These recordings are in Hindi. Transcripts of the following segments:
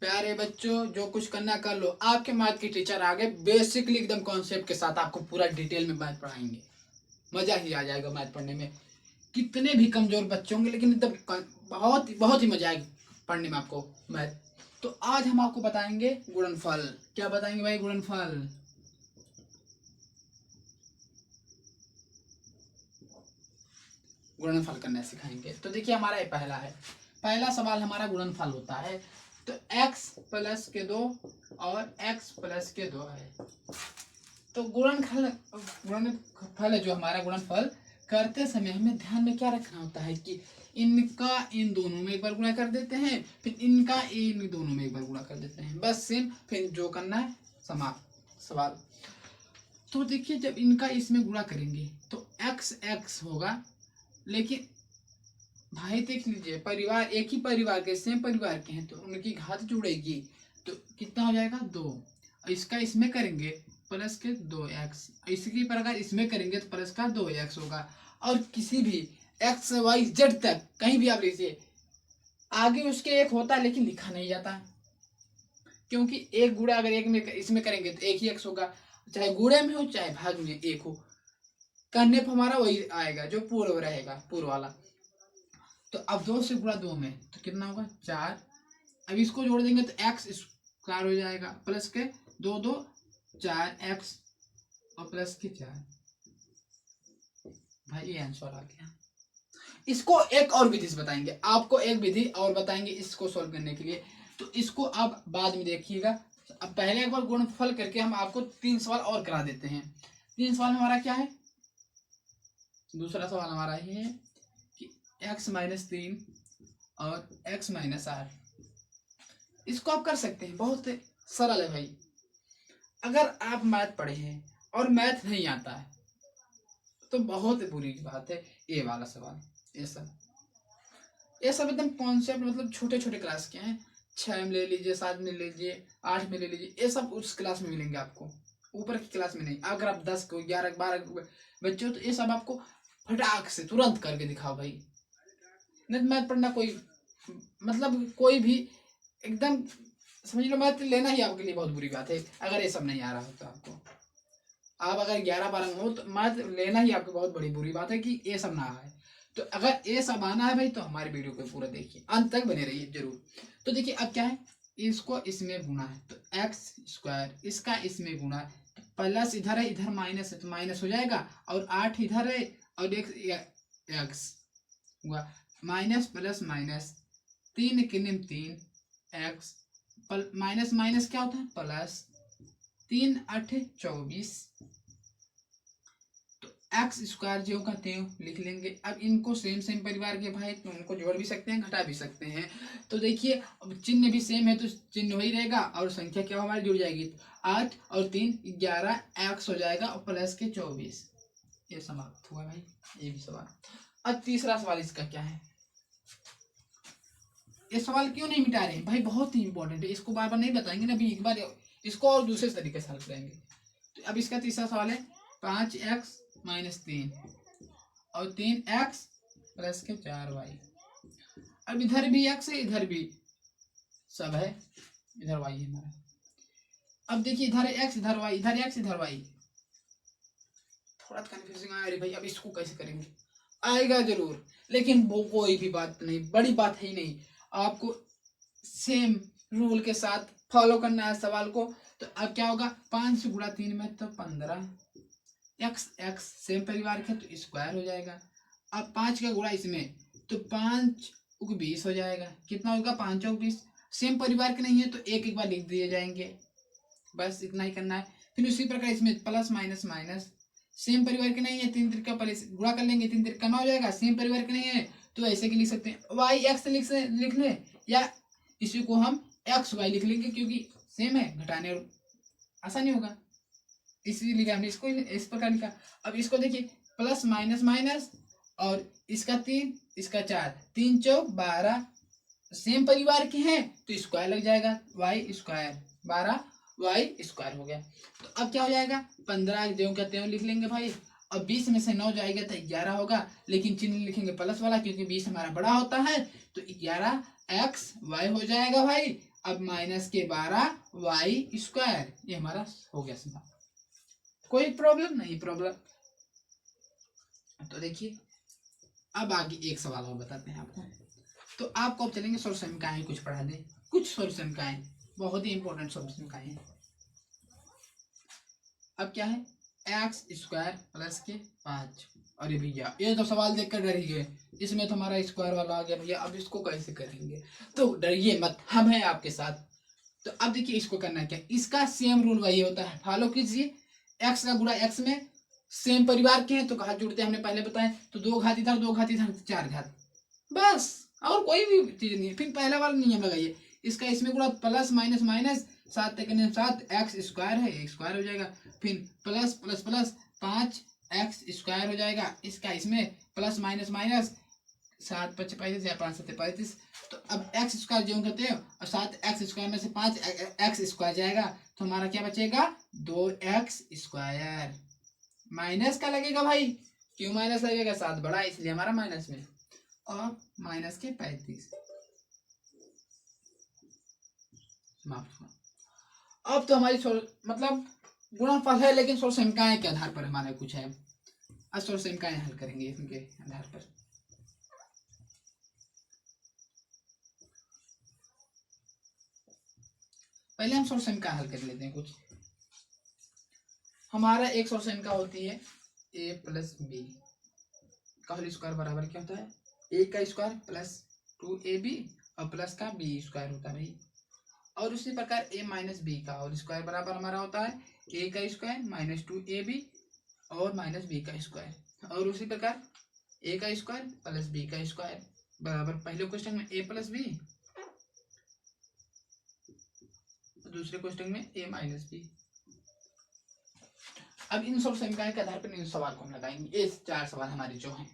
प्यारे बच्चों, जो कुछ करना कर लो। आपके मैथ के टीचर आ गए, बेसिकली एकदम कॉन्सेप्ट के साथ आपको पूरा डिटेल में मैथ पढ़ाएंगे। मजा ही आ जाएगा मैथ पढ़ने में। कितने भी कमजोर बच्चे होंगे लेकिन एकदम बहुत बहुत ही मजा आएगा पढ़ने में आपको मैथ। तो आज हम आपको बताएंगे गुणनफल। क्या बताएंगे भाई? गुणनफल। गुणनफल करना सिखाएंगे। तो देखिए हमारा ये पहला सवाल हमारा गुणनफल होता है। तो x प्लस के 2 और x प्लस के 2 है। तो गुणनफल जो हमारा गुणनफल करते समय हमें ध्यान में क्या रखना होता है कि इनका इन दोनों में एक बार गुणा कर देते हैं, फिर इनका इन दोनों में एक बार गुणा कर देते हैं, बस सेम। फिर जो करना है समाप्त सवाल। तो देखिए जब इनका इसमें गुणा करेंगे तो x होगा, लेकिन भाई देख लीजिए परिवार एक ही परिवार के, सेम परिवार के हैं तो उनकी घात जुड़ेगी। तो कितना हो जाएगा 2। इसका इसमें करेंगे प्लस के 2x, इसी प्रकार इसमें करेंगे तो प्लस का 2x होगा। और किसी भी x y z तक कहीं भी आप लीजिए, आगे उसके एक होता है लेकिन लिखा नहीं जाता, क्योंकि एक गुणा अगर एक में इसमें करेंगे तो एक ही x होगा, चाहे गुणे में हो चाहे भाग में एक हो। करने पर हमारा वही आएगा जो पूर्व रहेगा, पूर्व वाला। तो अब 2 से गुणा 2 में तो कितना होगा 4। अब इसको जोड़ देंगे तो x स्क्वायर हो जाएगा, प्लस के 2 2 4x और प्लस के 4। भाई ये आंसर आ गया। इसको एक और विधि से बताएंगे आपको, एक विधि और बताएंगे इसको सॉल्व करने के लिए। तो इसको आप बाद में देखिएगा। अब पहले एक बार गुणनफल करके हम आपको 3 सवाल और करा देते हैं। 3 सवाल हमारा क्या है? दूसरा सवाल हमारा ये है कि x माइनस 3 और x माइनस 8। इसको आप कर सकते हैं, बहुत सरल है भाई। अगर आप मैथ पढ़े हैं और मैथ नहीं आता है तो बहुत बुरी बात है। ये वाला सवाल, ये सब एकदम कॉन्सेप्ट, मतलब छोटे छोटे क्लास के हैं। 6 में ले लीजिए, 7 में ले लीजिए, 8 में ले लीजिए, ये सब उस क्लास में मिलेंगे आपको, ऊपर की क्लास में नहीं। अगर आप 10 को 11 12 बच्चे हो तो ये सब आपको फटाक से तुरंत करके दिखाओ भाई। नहीं मैथ पढ़ना कोई मतलब कोई भी एकदम समझ लो, मैथ लेना ही आपके लिए बहुत बुरी बात है अगर ये सब नहीं आ रहा हो तो। आपको आप अगर 11 12 में हो तो मैथ लेना ही आपको बहुत बड़ी बुरी बात है कि ये सब ना आए। तो अगर ये सब आना है भाई तो हमारे वीडियो को पूरा देखिए, अंत तक बने रहिए जरूर। तो देखिए अब क्या है, इसको इसमें गुणा है तो x स्क्वायर, इसका इसमें गुणा है तो प्लस इधर है, इधर माइनस है तो माइनस हो जाएगा, और 8 इधर है और x हुआ माइनस प्लस माइनस 3 के निम 3x माइनस माइनस क्या होता है प्लस, 3 8 24। तो एक्स स्क्वायर जो कहते हैं लिख लेंगे। अब इनको सेम सेम परिवार के भाई तो उनको जोड़ भी सकते हैं, घटा भी सकते हैं। तो देखिए अब चिन्ह भी सेम है तो चिन्ह वही रहेगा और संख्या क्या हमारी जुड़ जाएगी। 8 और 3 11 एक्स हो जाएगा और प्लस के 24। ये समाप्त हुआ भाई ये भी सवाल। अब तीसरा सवाल इसका क्या है? ये सवाल क्यों नहीं मिटा रहे भाई? बहुत ही इंपॉर्टेंट है, इसको बार बार नहीं बताएंगे ना, अभी एक बार इसको और दूसरे तरीके से हल करेंगे। तो अब इसका तीसरा सवाल है 5x माइनस 3 और 3x प्लस के 4y। अब इधर भी x है इधर भी सब है, इधर y है हमारा। अब देखिए इधर है x इधर y, इधर x इधर y। थोड़ा कंफ्यूजिंग आया अरे भाई, अब इसको कैसे करेंगे? आएगा जरूर, लेकिन वो कोई भी बात नहीं, बड़ी बात है ही नहीं। आपको सेम रूल के साथ फॉलो करना है सवाल को। तो अब क्या होगा 5 से गुणा 3 में तो 15, x सेम परिवार के तो स्क्वायर हो जाएगा। अब 5 का गुणा इसमें तो 5 20 हो जाएगा। कितना होगा 5 और 20, सेम परिवार के नहीं है तो एक एक बार लिख दिए जाएंगे, बस इतना ही करना है। फिर उसी प्रकार इसमें प्लस माइनस माइनस, सेम परिवार के नहीं है 3 त्रिका गुणा कर लेंगे, 3 त्रिका 9 हो जाएगा। सेम परिवार के नहीं है तो ऐसे के लिख सकते हैं वाई एक्स लिख ले, या इसी को हम एक्स वाई लिख लेंगे क्योंकि सेम है, घटाने और आसानी होगा, इसलिए हमने इसको इस प्रकार लिखा। अब इसको देखिए प्लस माइनस माइनस और इसका 3 इसका 4, 3 चौक 12, सेम परिवार के हैं तो स्क्वायर लग जाएगा, वाई स्क्वायर 12 वाई स्क्वायर हो गया। तो अब क्या हो जाएगा 15 जो कहते हैं लिख लेंगे भाई। अब 20 में से 9 जाएगा तो 11 होगा, लेकिन चिन्ह लिखेंगे प्लस वाला क्योंकि 20 हमारा बड़ा होता है। तो 11 एक्स वाई हो जाएगा भाई, अब माइनस के 12 वाई स्क्वायर, ये हमारा हो गया समाप्त। कोई प्रॉब्लम नहीं प्रॉब्लम। तो देखिए अब आगे एक सवाल और बताते हैं आपको। तो आपको अब चलेंगे सोल्यूशन का कुछ पढ़ा दें, कुछ सोल्यूशन का बहुत ही इंपॉर्टेंट सोल्यूशन का है। अब क्या है, एक्स स्क्वायर प्लस के 5। अरे भैया ये तो सवाल देखकर डर ही गए, इसमें तो हमारा स्क्वायर वाला आ गया भैया, अब इसको कैसे करेंगे। तो डरिए मत, हम हैं आपके साथ। तो अब देखिए इसको करना क्या, इसका सेम रूल वही होता है, फॉलो कीजिए। एक्स का गुणा एक्स में, सेम परिवार के हैं तो घात जुड़ते हैं, हमने पहले बताया। तो 2 घात इधर 2 घात इधर 4 घात, बस और कोई भी चीज नहीं है। फिर पहला वाला नियम लगाइए, इसका इसमें गुणा plus minus minus 7 7 x square है, एक स्क्वायर हो जाएगा। फिर plus plus plus 5 x square हो जाएगा, इसका इसमें प्लस माइनस माइनस 7 5 35 या 5 7 35। तो अब एक्स स्क्वायर जो करते हैं और 7 एक्स स्क्वायर में से 5 एक्स स्क्वायर जाएगा, तो हमारा क्या बचेगा 2 एक्स स्क्वायर। माइनस का लगेगा भाई, क्यों माइनस लगेगा, 7 बड़ा इसलिए हमारा माइनस में। और माइनस के 35 समाप्त। अब तो हमारी मतलब गुणनफल है, लेकिन सोलसंख्याएं के आधार पर हमारा कुछ है। अब सोलसंख्याएं हल करेंगे इनके आधार पर। पहले हम सोलसंख्या हल कर लेते हैं कुछ। हमारा एक सोलसंख्या होती है a प्लस बी का होल स्क्वायर बराबर क्या होता है, a का स्क्वायर प्लस 2ab और प्लस का b स्क्वायर होता है भाई। और उसी प्रकार a माइनस बी का होल स्क्वायर बराबर हमारा होता है a का स्क्वायर माइनस 2ab और माइनस b का स्क्वायर। और उसी प्रकार a का स्क्वायर प्लस b का स्क्वायर बराबर पहले क्वेश्चन में a प्लस बी, दूसरे क्वेश्चन में a माइनस बी। अब इन सब समीकरण के आधार पर इन सवाल को हम लगाएंगे, ये 4 सवाल हमारे जो हैं।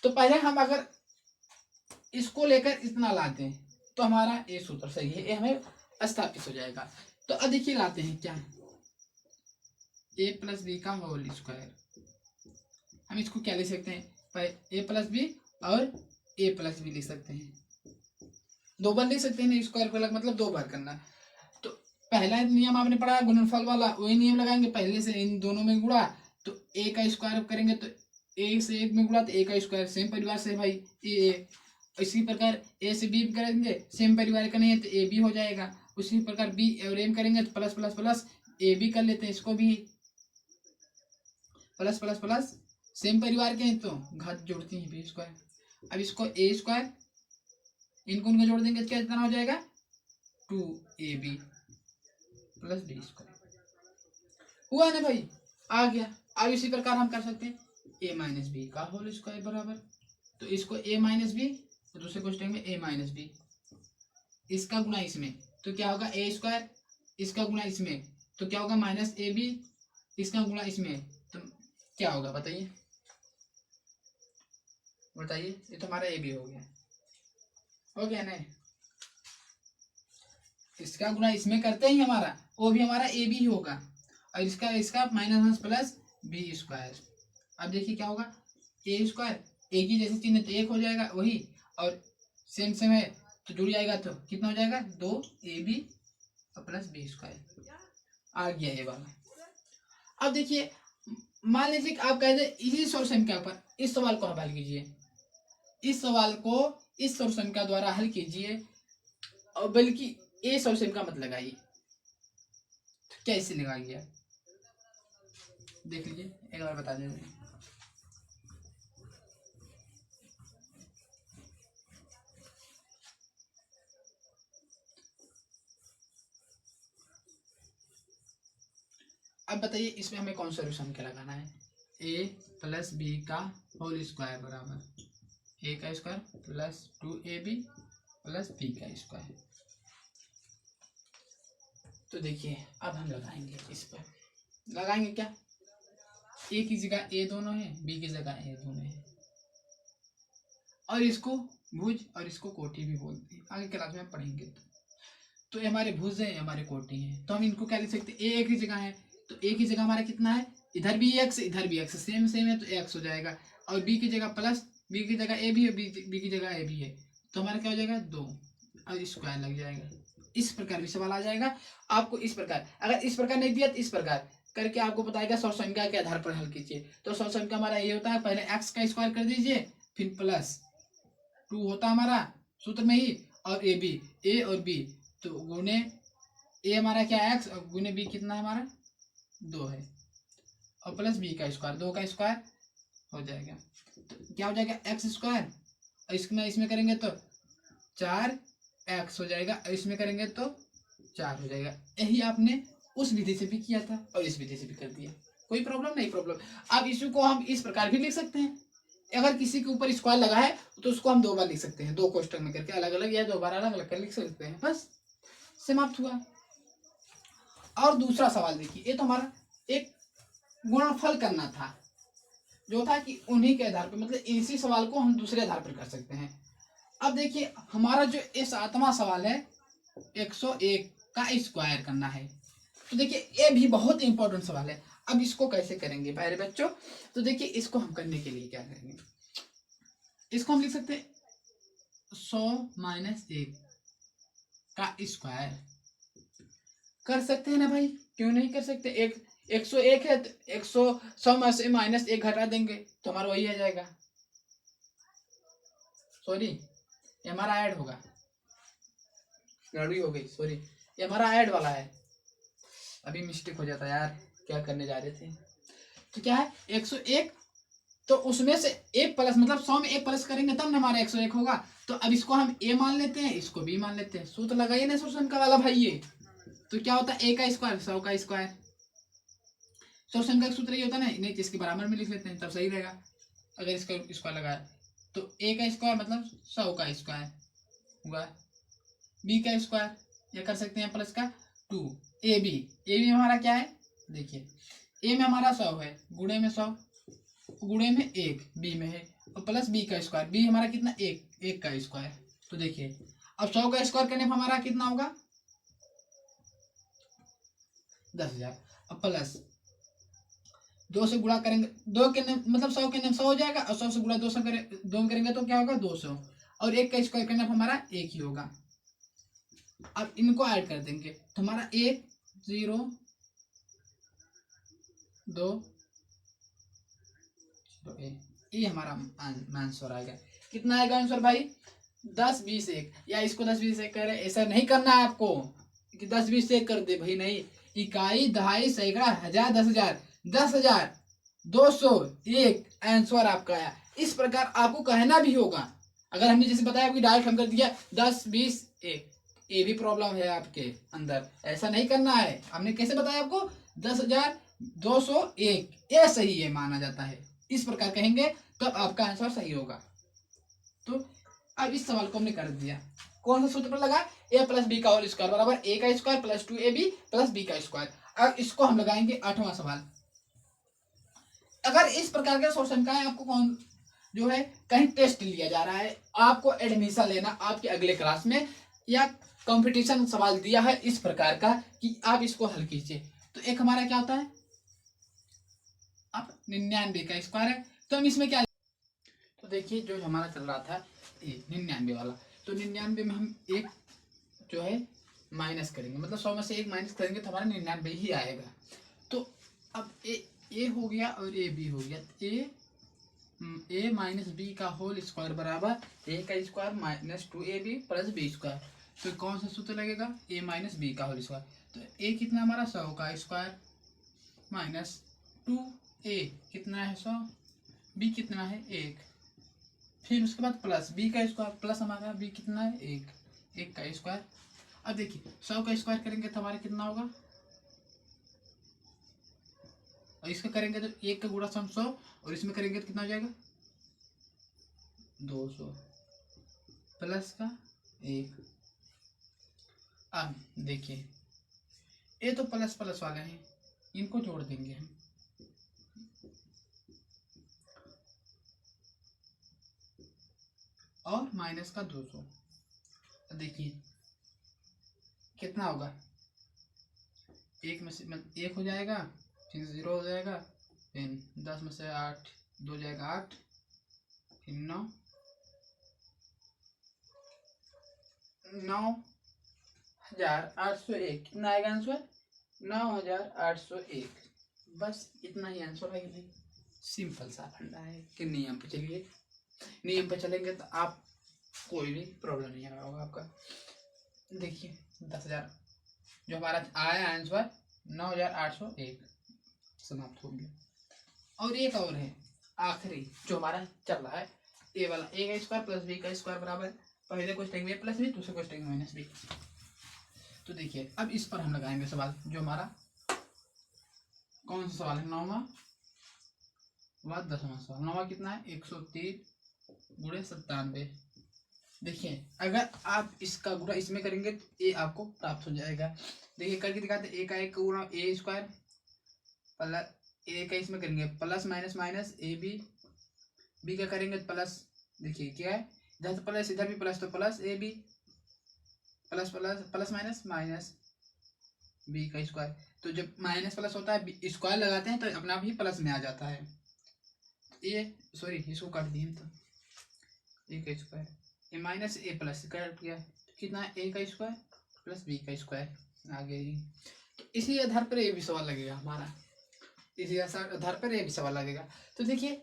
तो पहले हम अगर इसको लेकर इतना लाते हैं तो हमारा ये सूत्र सही है, ये हमें स्थापित हो जाएगा। तो अब देखिए लाते हैं क्या, a प्लस बी का होल स्क्वायर। हम इसको क्या लिख सकते हैं, a प्लस बी और a प्लस बी लिख सकते हैं, 2 बार लिख सकते हैं। स्क्वायर को मतलब 2 बार करना। तो पहला नियम आपने पढ़ा गुणनफल वाला, वही नियम लगाएंगे, पहले से इन दोनों में गुणा तो a का स्क्वायर करेंगे तो a से 1 में गुणा तो a का स्क्वायर, सेम परिवार से भाई a। इसी प्रकार a से b करेंगे, सेम परिवार का नहीं है तो a b हो जाएगा। उसी प्रकार b और m करेंगे तो plus plus plus a b कर लेते हैं, इसको भी प्लस प्लस प्लस सेम परिवार के हैं तो घात जोड़ती है b स्क्वायर। अब इसको a स्क्वायर इनको उनको जोड़ देंगे तो क्या कितना हो जाएगा 2ab प्लस बी स्क्वायर। हुआ ना भाई, आ गया। अब इसी प्रकार हम कर सकते हैं a माइनस बी का होल स्क्वायर बराबर, तो इसको a माइनस बी, दूसरे क्वेश्चन में a माइनस बी, इसका गुणा इसमें तो क्या होगा a स्क्वायर, इसका गुणा इसमें तो क्या होगा माइनस ए बी, इसका गुणा इसमें तो क्या होगा बताइए बताइए। ये तो हमारा ए बी हो गया ना। इसका गुणा इसमें करते ही हमारा वो भी हमारा ए बी ही होगा, और इसका इसका माइनस प्लस बी स्क्वायर। अब देखिए क्या होगा, ए स्क्वायर एक ही जैसे चिन्ह तो 1 हो जाएगा वही, और सेम सेम है तो जुड़ जाएगा तो कितना हो जाएगा 2ab और प्लस बी स्क्वायर। आ गया ये वाला। अब देखिए मान लीजिए आप कहते हैं इसी सोल्यूशन के ऊपर इस सवाल को हल कीजिए, इस सवाल को इस सोल्यूशन का द्वारा हल कीजिए, और बल्कि ए सोल्यूशन का मत लगाइए। तो कैसे लगाइए देख लीजिए, एक बार बता दीजिए। अब बताइए इसमें हमें कौन सा सोल्यूशन क्या लगाना है, a प्लस बी का होल स्क्वायर बराबर a का square plus 2ab plus b का स्क्वायर। तो देखिए अब हम लगाएंगे, इस पर लगाएंगे क्या, a की जगह a दोनों है, b की जगह a दोनों है, और इसको भुज और इसको कोटि भी बोलते हैं, आगे क्लास में पढ़ेंगे। तो ये हमारे भुज है, हमारे कोटि है, तो हम इनको क्या लिख सकते हैं, a की जगह है तो a की जगह हमारा कितना है, इधर भी x इधर भी x, सेम सेम है तो x हो जाएगा, और b की जगह प्लस b की जगह a भी है, b की जगह a भी है, तो हमारा क्या हो जाएगा 2 और स्क्वायर लग जाएगा। इस प्रकार भी सवाल आ जाएगा आपको। इस प्रकार अगर इस प्रकार नहीं दिया तो इस प्रकार करके आपको बताएगा सौसंख्या के आधार पर हल कीजिए। तो सौसंख्या हमारा ये होता है, पहले एक्स का स्क्वायर कर दीजिए, फिर प्लस 2 होता है हमारा सूत्र में ही, और ए बी, ए और बी, तो गुने ए हमारा क्या है एक्स, और गुने बी कितना है हमारा 2 है, और प्लस बी का स्क्वायर, 2 का स्क्वायर हो जाएगा, तो क्या हो जाएगा एक्स स्क्वायर, और इसमें करेंगे तो 4x हो जाएगा, और इसमें करेंगे तो 4 हो जाएगा। यही आपने उस विधि से भी किया था और इस विधि से भी कर दिया, कोई प्रॉब्लम नहीं प्रॉब्लम। अब इसी को हम इस प्रकार भी लिख सकते हैं, अगर किसी के ऊपर स्क्वायर लगा है तो उसको हम 2 बार लिख सकते हैं, 2 कोष्टक में करके अलग अलग, या 2 बार अलग अलग कर लिख सकते हैं, बस समाप्त हुआ। और दूसरा सवाल देखिए, ये तो हमारा एक गुणनफल करना था, जो था कि उन्हीं के आधार पर, मतलब इसी सवाल को हम दूसरे आधार पर कर सकते हैं। अब देखिए हमारा जो ये 7वां सवाल है 101 का स्क्वायर करना है, तो देखिए ये भी बहुत इंपॉर्टेंट सवाल है। अब इसको कैसे करेंगे प्यारे बच्चों, तो देखिए इसको हम करने के लिए क्या करेंगे, इसको हम लिख सकते हैं 100 - 1 का स्क्वायर कर सकते हैं ना भाई, क्यों नहीं कर सकते। 101 है तो 100 में से -1 घटा देंगे तो हमारा वही आ जाएगा, सॉरी ये हमारा ऐड होगा, गड़बड़ी हो गई, सॉरी ये हमारा ऐड वाला है, अभी मिस्टेक हो जाता है यार, क्या करने जा रहे थे। तो क्या है 101, तो उसमें से 1 प्लस, मतलब 100 में 1 प्लस करेंगे तब ना हमारा 101 होगा। तो अब इसको हम a मान लेते हैं, इसको b मान लेते हैं, सूत्र लगाइए ना शोषण का वाला भाई ये। तो क्या होता है a का स्क्वायर 100 का स्क्वायर, शोषण का सूत्र ये होता है ना, नहीं इसके बराबर में लिख लेते हैं तब सही रहेगा। अगर इसका स्क्वायर लगाया तो a का स्क्वायर मतलब 100 का स्क्वायर हुआ, b का स्क्वायर या कर सकते हैं प्लस का 2, ए बी हमारा क्या है, देखिए a में हमारा 100 है, गुणे में 100, गुणे में 1 बी में है, और प्लस बी का स्क्वायर, बी हमारा कितना 1 का स्क्वायर। तो देखिए अब 100 का स्क्वायर करने पर हमारा कितना होगा 10,000, अब प्लस 2 से गुणा करेंगे, 2 के मतलब 100 के 100 हो जाएगा, और 100 से गुणा 200 करेंगे तो क्या होगा 200, और 1 का स्क्वायर करने पर हमारा 1 ही होगा। अब इनको ऐड कर देंगे तो हमारा 1 0 2 ये हमारा आंसर आएगा। कितना आएगा आंसर भाई 10 20 1, या इसको 10 20 1 करे, ऐसा नहीं करना है आपको कि 10 20 1 कर दे भाई, नहीं, इकाई दहाई सैकड़ा हजार 10,000 10,000 201 आंसर आपका आया। इस प्रकार आपको कहना भी होगा, अगर हमने जैसे बताया कि डायरेक्ट हम कर दिया 10 20 1, ये भी प्रॉब्लम है आपके अंदर, ऐसा नहीं करना है। हमने कैसे बताया आपको 10,201 ये सही है माना जाता है, इस प्रकार कहेंगे तब आपका आंसर सही होगा। तो अब इस सवाल को हमने कर दिया, कौन सा सूत्र पर लगा, a प्लस बी का होल स्क्वायर बराबर a का square plus 2ab plus b का स्क्वायर। अब इसको हम लगाएंगे 8वां सवाल। अगर इस प्रकार के क्वेश्चन का आपको कौन जो है कहीं टेस्ट लिया जा रहा है, आपको एडमिशन लेना आपके अगले क्लास में, या कंपटीशन सवाल दिया है इस प्रकार का कि आप इसको हल कीजिए, तो एक हमारा क्या होता है अब 99 का स्क्वायर है, तो हम इसमें क्या, तो देखिए जो हमारा चल रहा था ये 99 वाला, तो 99 में हम एक जो है माइनस करेंगे, मतलब 100 में से 1 माइनस करेंगे तो हमारा 99 ही आएगा। तो अब ए हो गया और ए बी हो गया, ए माइनस बी का होल स्क्वायर बराबर ए का square minus 2ab plus B square. तो कौन सा सूत्र लगेगा ए माइनस बी का होल स्क्वायर, तो ए कितना हमारा 100 का स्क्वायर माइनस 2a कितना है 100, बी कितना है 1, फिर उसके बाद प्लस बी का स्क्वायर, प्लस हमारा बी कितना है 1 का स्क्वायर। अब देखिए 100 का स्क्वायर करेंगे तो हमारा कितना होगा, और इसका करेंगे तो 1 का गुणा 100, और इसमें करेंगे तो कितना हो जाएगा 200 प्लस का 1। अब देखिए ये तो प्लस प्लस वाले हैं, इनको जोड़ देंगे हम, और माइनस का 200। देखिए कितना होगा, 1 में से 1 हो जाएगा, फिर 0 हो जाएगा, फिर 10 में से 8 2 जाएगा 8, फिर 9 9,801 कितना आएगा आंसर? 9,801। बस इतना ही आंसर है भाई। सिंपल सा फंडा है कि नियम पे चलिए, नियम पे चलेंगे तो आप कोई भी प्रॉब्लम नहीं होगा आपका। देखिए 10,000 जो हमारा आया आंसर 9,801 समाप्त हो गया। और एक और है आखिरी जो हमारा चल रहा है, ए वाला, ए का स्क्वायर प्लस बी का स्क्वायर बराबर पहले क्वेश्चन में प्लस बी, दूसरे क्वेश्चन में माइनस बी। तो देखिए अब इस पर हम लगाएंगे सवाल, जो हमारा कौन सा सवाल है? 9वां व 10वां सवाल। 9वां कितना है? 103 गुणे 97। देखिए अगर आप इसका गुणा इसमें करेंगे तो ए आपको प्राप्त हो जाएगा। देखिए करके दिखाते, ए का एक गुणा ए स्क्वायर प्लस ए का इसमें करेंगे plus minus minus A B, B का करेंगे प्लस, देखिए क्या है इधर तो प्लस इधर भी प्लस, तो plus A B plus plus plus minus minus B का स्क्वायर। तो जब माइनस प्लस होता है स्क्वायर लगाते हैं तो अपना आप ही प्लस में आ जाता है। ये सॉरी इसको काट दिए तो ए का स्क्वायर, ए माइनस ए प्लस कर दिया तो कितना है? ए का स्क्वायर प्लस बी का स्क्वायर आ गया ही। तो इसी आधार पर ये भी सवाल लगेगा हमारा, इसी आधार पर ये भी सवाल लगेगा। तो देखिए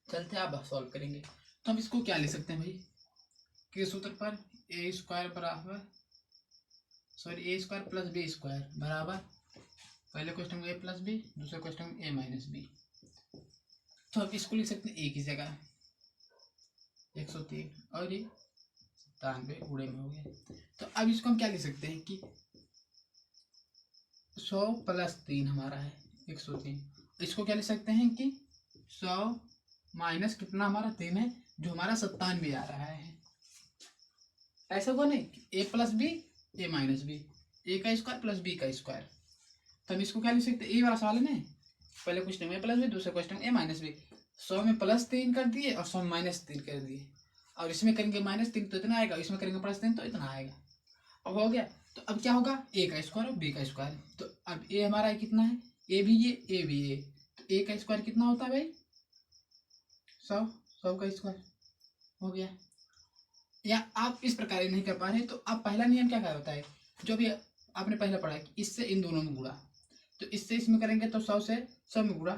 चलते आप सॉल्व करेंगे। तो हम इसको क्या ले सकते हैं भाई, किस सूत्र पर? ए स्क्वायर बराबर सॉरी ए स्क्वायर प्लस बी स्क्वायर बराबर पहले क्वेश्चन में ए प्लस बी, दूसरे क्वेश्चन में ए माइनस बी। तो अब इसको लिख सकते हैं ए की जगह 103 और ये 97 गुणे में हो गया। तो अब इसको हम क्या लिख सकते हैं कि 100 प्लस 3 हमारा है 103। इसको क्या लिख सकते हैं कि 100 माइनस कितना हमारा 3 है, जो हमारा 97 आ रहा है। ऐसा हुआ नहीं, ए प्लस बी ए माइनस बी, ए का स्क्वायर प्लस बी का स्क्वायर। तो हम इसको क्या लिख सकते हैं? ए वाला सवाल है ना, पहले क्वेश्चन में प्लस बी, दूसरे क्वेश्चन में ए माइनस बी। 100 में प्लस 3 कर दिए और 100 में माइनस 3 कर दिए, और इसमें करेंगे माइनस 3 तो इतना आएगा, इसमें करेंगे प्लस 3 तो इतना आएगा। अब हो गया। तो अब क्या होगा? ए का स्क्वायर और बी का स्क्वायर। तो अब ए हमारा कितना है? ए भी ए भी ए, तो ए का स्क्वायर कितना होता है भाई? 100 का स्क्वायर हो गया। या आप इस प्रकार नहीं कर पा रहे तो आप पहला नियम क्या होता है, जो भी आपने पहले पढ़ा है, इससे इन दोनों में गुणा, तो इससे इसमें करेंगे तो 100 से 100 में गुणा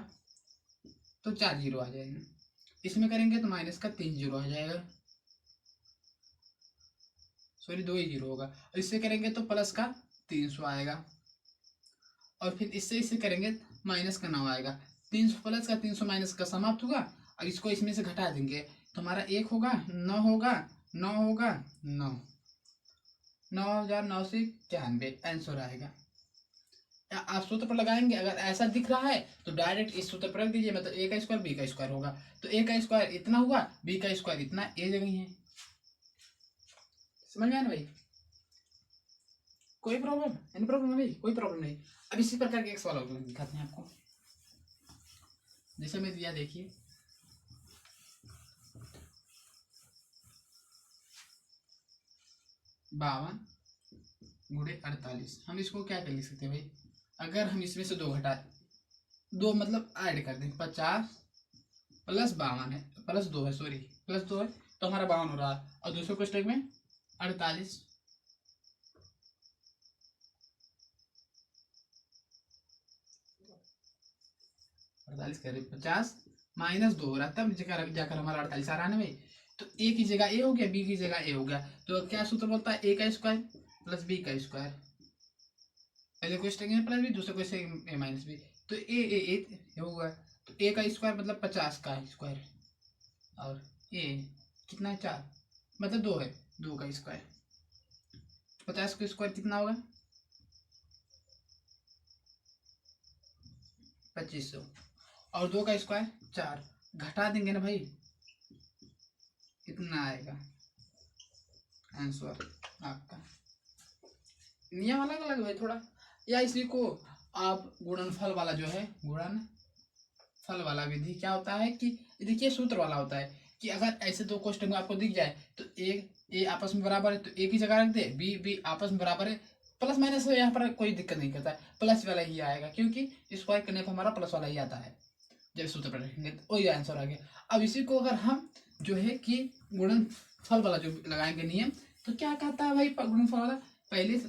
तो 4 जीरो आ जाएंगे, इसमें करेंगे तो माइनस का 3 जीरो आ जाएगा, सॉरी 2 ही जीरो होगा, और इससे करेंगे तो प्लस का 300 आएगा, और फिर इससे इससे करेंगे माइनस का 9 आएगा। 300 प्लस का 300 माइनस का समाप्त होगा, और इसको इसमें से घटा देंगे तो हमारा 1 होगा, 9 होगा, 9 होगा, 9, 9,991 आंसर आएगा। आप सूत्र पर लगाएंगे, अगर ऐसा दिख रहा है तो डायरेक्ट इस सूत्र पर रख दीजिए, मतलब ए का स्क्वायर बी का स्क्वायर होगा, तो ए का स्क्वायर इतना हुआ, बी का स्क्वायर इतना, ए जगह है। समझ में आया ना भाई? कोई प्रॉब्लम? एनी प्रॉब्लम है भाई? कोई प्रॉब्लम नहीं। अब इसी प्रकार के एक सवाल और दिखाते हैं आपको, जैसे मैं दिया, देखिए 52 गुणे 48। हम इसको क्या कर लिख सकते हैं भाई? अगर हम इसमें से 2 घटा, 2 मतलब ऐड कर दें, 50 प्लस 52 है, प्लस 2 है, सॉरी प्लस 2 है, तो हमारा 52 हो रहा है, और दूसरे क्वेश्चन में 48, कर रहे 50 माइनस 2 हो रहा है, तब जाकर हमारा 48 आ रहा है ना भाई। तो ए की जगह ए हो गया, बी की जगह ए हो गया, तो क्या सूत्र बोलता है? ए का स्क्वायर प्लस बी का स्क्वायर, पहले क्वेश्चन में प्लस बी, दूसरे क्वेश्चन में माइनस बी, तो ए होगा, तो ए का स्क्वायर मतलब 50 का स्क्वायर, और ए कितना है? 4 मतलब 2 है, 2 का स्क्वायर, 50 का स्क्वायर कितना होगा? 2500, और 2 का स्क्वायर 4, घटा देंगे ना भाई, कितना आएगा आंसर आपका? नियम अलग अलग है थोड़ा, या इसी को आप गुणनफल वाला जो है, गुणनफल वाला विधि क्या होता है कि देखिए सूत्र वाला होता है कि अगर ऐसे 2 क्वेश्चन आपको दिख जाए तो ए आपस में बराबर है तो ए की जगह रख दे, बी आपस में बराबर है, प्लस माइनस से यहाँ पर कोई दिक्कत नहीं करता है, प्लस वाला ही आएगा, क्योंकि स्क्वायर करने पर हमारा प्लस वाला ही आता है, जब सूत्र पर रखेंगे तो वही आंसर आ गया। अब इसी को अगर हम जो है कि गुणनफल वाला जो लगाएंगे नियम, तो क्या कहता है भाई गुणनफल वाला पहली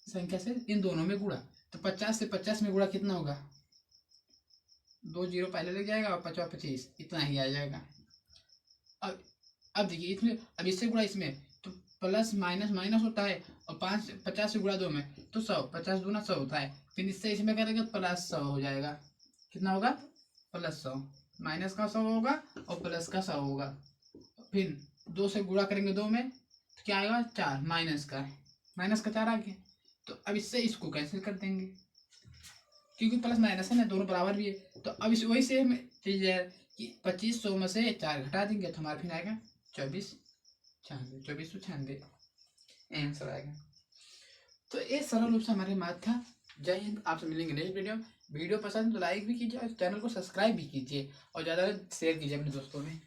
संख्या से इन दोनों में गुणा, तो 50 से 50 में गुणा कितना होगा, 2 जीरो पहले लग जाएगा और 50 25 इतना ही आ जाएगा। अब देखिए इसमें, अब इससे गुणा इसमें तो प्लस माइनस माइनस होता है, और 50 से गुणा 2 में तो 100, 50 दूना 100 होता है। फिर इससे इसमें करेंगे प्लस 100 हो जाएगा। कितना होगा, प्लस 100, माइनस का 100 होगा और प्लस का 100 होगा। फिर 2 से गुणा करेंगे 2 में तो क्या आएगा, 4, माइनस का 4 आ गया। तो अब इससे इसको कैंसिल कर देंगे, क्योंकि प्लस माइनस है ना, दोनों बराबर भी है। तो अब इस वही सेम चीज है कि 2500 में से 4 घटा देंगे तो हमारा फिर आएगा 2496 आंसर आएगा। तो ये सरल रूप से हमारे मैथ था। जय हिंद, आपसे मिलेंगे नेक्स्ट वीडियो पसंद तो लाइक भी कीजिए और चैनल को सब्सक्राइब भी कीजिए और ज़्यादा शेयर कीजिए अपने दोस्तों में।